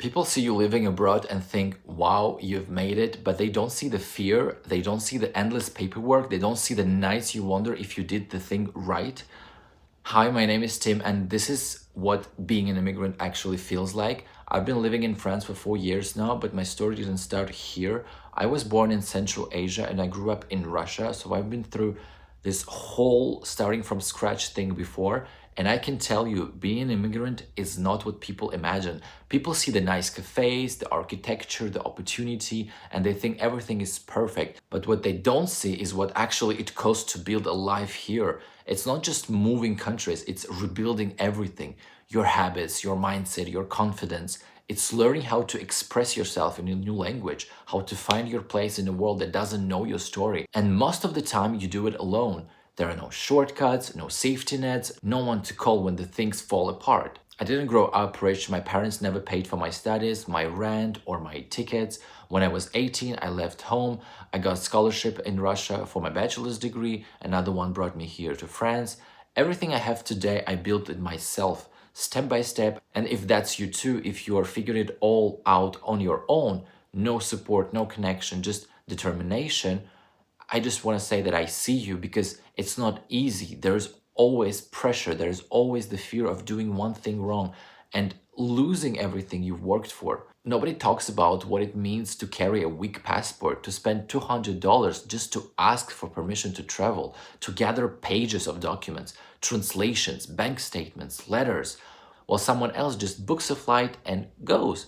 People see you living abroad and think, wow, you've made it, but they don't see the fear, they don't see the endless paperwork, they don't see the nights you wonder if you did the thing right. Hi, my name is Tim, and this is what being an immigrant actually feels like. I've been living in France for 4 years now, but my story didn't start here. I was born in Central Asia and I grew up in Russia, so I've been through this whole starting from scratch thing before. And I can tell you, being an immigrant is not what people imagine. People see the nice cafes, the architecture, the opportunity, and they think everything is perfect. But what they don't see is what actually it costs to build a life here. It's not just moving countries, it's rebuilding everything. Your habits, your mindset, your confidence. It's learning how to express yourself in a new language, how to find your place in a world that doesn't know your story. And most of the time, you do it alone. There are no shortcuts, no safety nets, no one to call when the things fall apart. I didn't grow up rich. My parents never paid for my studies, my rent, or my tickets. When I was 18, I left home. I got a scholarship in Russia for my bachelor's degree. Another one brought me here to France. Everything I have today, I built it myself, step by step. And if that's you too, if you are figuring it all out on your own, no support, no connection, just determination, I just want to say that I see you because it's not easy. There's always pressure. There's always the fear of doing one thing wrong and losing everything you've worked for. Nobody talks about what it means to carry a weak passport, to spend $200 just to ask for permission to travel, to gather pages of documents, translations, bank statements, letters, while someone else just books a flight and goes.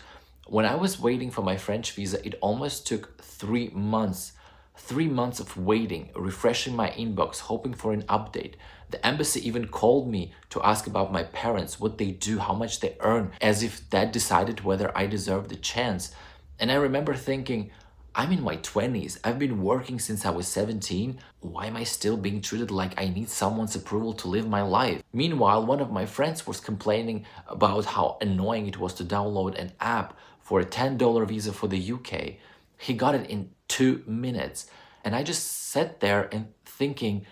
When I was waiting for my French visa, it almost took 3 months. 3 months of waiting, refreshing my inbox, hoping for an update. The embassy even called me to ask about my parents, what they do, how much they earn, as if that decided whether I deserved the chance. And I remember thinking, I'm in my 20s. I've been working since I was 17. Why am I still being treated like I need someone's approval to live my life? Meanwhile, one of my friends was complaining about how annoying it was to download an app for a $10 visa for the UK. He got it in 2 minutes. And I just sat there and thinking,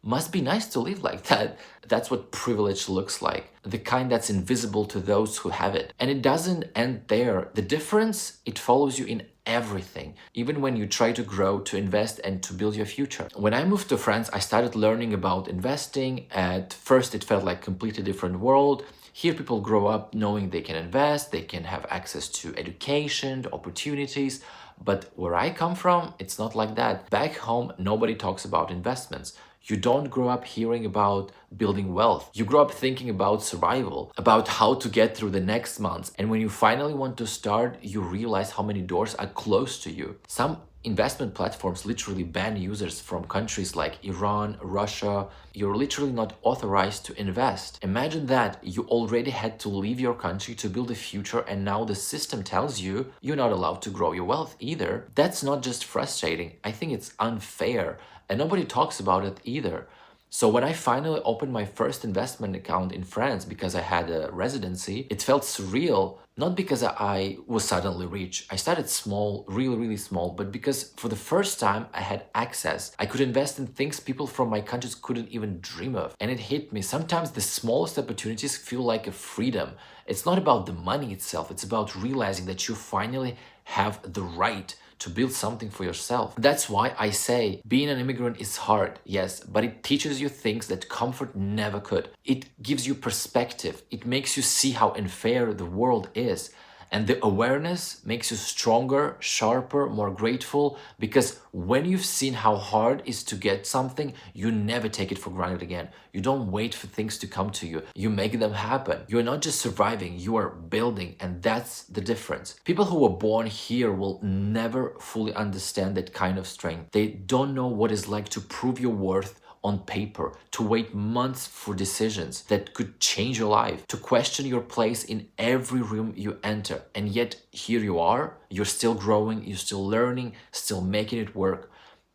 must be nice to live like that. That's what privilege looks like. The kind that's invisible to those who have it. And it doesn't end there. The difference, it follows you in everything. Even when you try to grow, to invest, and to build your future. When I moved to France, I started learning about investing. At first, it felt like a completely different world. Here, people grow up knowing they can invest, they can have access to education, to opportunities. But where I come from, it's not like that. Back home, nobody talks about investments. You don't grow up hearing about building wealth. You grow up thinking about survival, about how to get through the next months. And when you finally want to start, you realize how many doors are closed to you. Some investment platforms literally ban users from countries like Iran, Russia. You're literally not authorized to invest. Imagine that you already had to leave your country to build a future, and now the system tells you you're not allowed to grow your wealth either. That's not just frustrating, I think it's unfair, and nobody talks about it either. So when I finally opened my first investment account in France because I had a residency, it felt surreal, not because I was suddenly rich. I started small, really small, but because for the first time I had access. I could invest in things people from my countries couldn't even dream of. And it hit me. Sometimes the smallest opportunities feel like a freedom. It's not about the money itself. It's about realizing that you finally have the right to build something for yourself. That's why I say being an immigrant is hard, yes, but it teaches you things that comfort never could. It gives you perspective. It makes you see how unfair the world is. And the awareness makes you stronger, sharper, more grateful, because when you've seen how hard it is to get something, you never take it for granted again. You don't wait for things to come to you. You make them happen. You're not just surviving, you are building, and that's the difference. People who were born here will never fully understand that kind of strength. They don't know what it's like to prove your worth on paper, to wait months for decisions that could change your life, to question your place in every room you enter. And yet here you are, you're still growing, you're still learning, still making it work.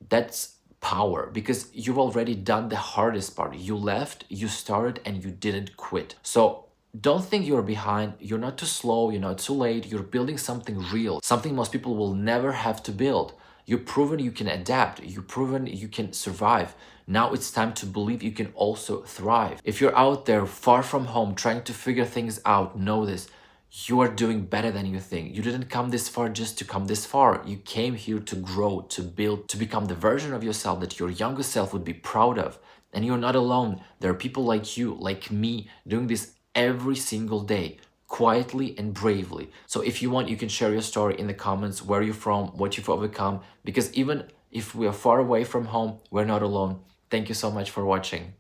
That's power, because you've already done the hardest part. You left, you started, and you didn't quit. So don't think you're behind. You're not too slow, you're not too late. You're building something real, something most people will never have to build. You've proven you can adapt. You've proven you can survive. Now it's time to believe you can also thrive. If you're out there far from home trying to figure things out, know this. You are doing better than you think. You didn't come this far just to come this far. You came here to grow, to build, to become the version of yourself that your younger self would be proud of. And you're not alone. There are people like you, like me, doing this every single day, quietly and bravely. So if you want, you can share your story in the comments, where you're from, what you've overcome, because even if we are far away from home, we're not alone. Thank you so much for watching.